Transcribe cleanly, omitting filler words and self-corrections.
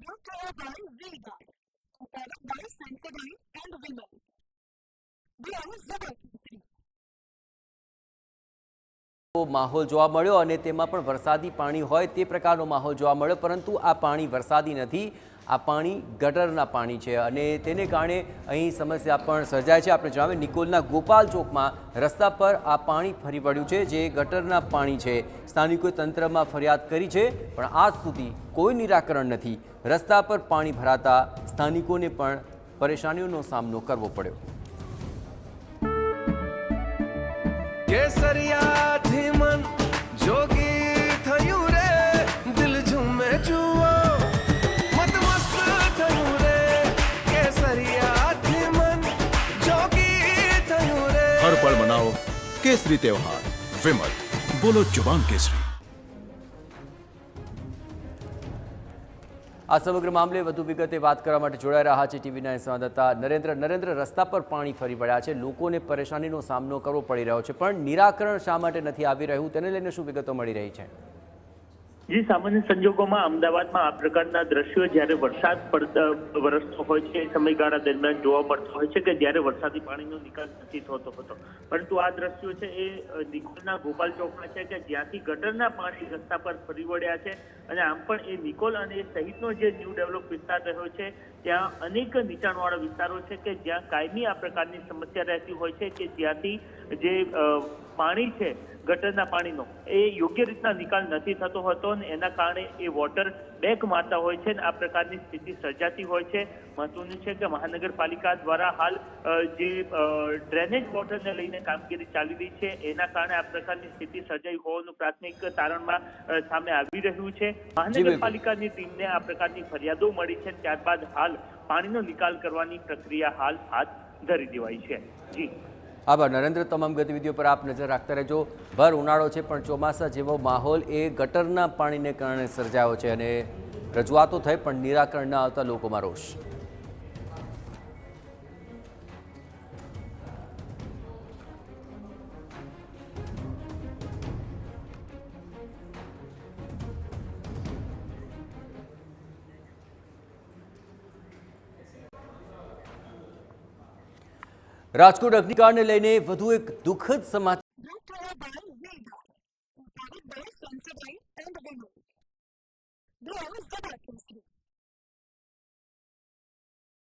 brought to you by V-Guard, supported by Sensodyne and Vimal. We are Zebra. માહોલ જોવા મળ્યો અને તેમાં પણ વરસાદી પાણી હોય તે પ્રકારનો માહોલ જોવા મળ્યો, પરંતુ આ પાણી વરસાદી નથી, આ પાણી ગટરના પાણી છે અને તેને કારણે અહીં સમસ્યા પણ સર્જાય છે। આપણે જણાવીએ નિકોલના ગોપાલ ચોકમાં રસ્તા પર આ પાણી ફરી વળ્યું છે, જે ગટરના પાણી છે। સ્થાનિકોએ તંત્રમાં ફરિયાદ કરી છે, પણ આજ સુધી કોઈ નિરાકરણ નથી। રસ્તા પર પાણી ભરાતા સ્થાનિકોને પણ પરેશાનીઓનો સામનો કરવો પડ્યો। કેસરિયાથી મન જોગી થયું રે, દિલ ઝૂમે જુઓ મત મસ્ત થયું રે, કેસરિયાથી મન જોગી થયું રે। હર પળ મનાવો કેસરી त्योहार। વિમલ, બોલો જુબાન કેસરી। આ સમગ્ર મામલે વધુ વિગતે વાત કરવા માટે જોડાઈ રહ્યા છે ટીવી9 સંવાદદાતા નરેન્દ્ર। રસ્તા પર પાણી ફરી વળ્યા છે, લોકોને પરેશાનીનો સામનો કરવો પડી રહ્યો છે, પણ નિરાકરણ શા માટે નથી આવી રહ્યું, તેને લઈને શું વિગતો મળી રહી છે? જી, સામાન્ય સંજોગોમાં અમદાવાદમાં આ પ્રકારના દ્રશ્યો જ્યારે વરસાદ વરસતો હોય છે એ સમયગાળા દરમિયાન જોવા મળતો હોય છે કે જ્યારે વરસાદી પાણીનો નિકાલ નથી થતો હતો, પરંતુ આ દ્રશ્યો છે એ નિકોલના ગોપાલ ચોકના છે કે જ્યાંથી ગટરના પાણી રસ્તા પર ફરી વળ્યા છે અને આમ પણ એ નિકોલ અને સહિતનો જે ન્યૂ ડેવલપ વિસ્તાર રહ્યો છે ત્યાં અનેક નીચાણવાળા વિસ્તારો છે કે જ્યાં કાયમી આ પ્રકારની સમસ્યા રહેતી હોય છે કે જ્યાંથી જે પાણી છે ગટરના પાણીનો એ યોગ્ય રીતના નિકાલ નથી થતો હતો અને એના કારણે એ વોટર બેક મારતા હોય છે અને આ પ્રકારની સ્થિતિ સર્જાતી હોય છે। મહત્વનું છે કે મહાનગરપાલિકા દ્વારા હાલ જે ડ્રેનેજ વોટરને લઈને કામગીરી ચાલી રહી છે એના કારણે આ પ્રકારની સ્થિતિ સર્જાઈ હોવાનું પ્રાથમિક તારણમાં સામે આવી રહ્યું છે। મહાનગરપાલિકાની ટીમને આ પ્રકારની ફરિયાદો મળી છે, ત્યારબાદ હાલ પાણીનો નિકાલ કરવાની પ્રક્રિયા હાલ હાથ ધરી દેવાઈ છે। જી આભાર નરેન્દ્ર। તમામ ગતિવિધિઓ પર આપ નજર રાખતા રહેજો। ભર ઉનાળો છે, પણ ચોમાસા જેવો માહોલ એ ગટરના પાણીને કારણે સર્જાયો છે અને રજૂઆતો થઈ પણ નિરાકરણ ન આવતા લોકોમાં રોષ। રાજકોટ અગ્નિકાંડને લઈને વધુ એક દુઃખદ સમાચાર। Brought to you by V-Guard, supported by Sensodyne and Vimal. We are Zebra.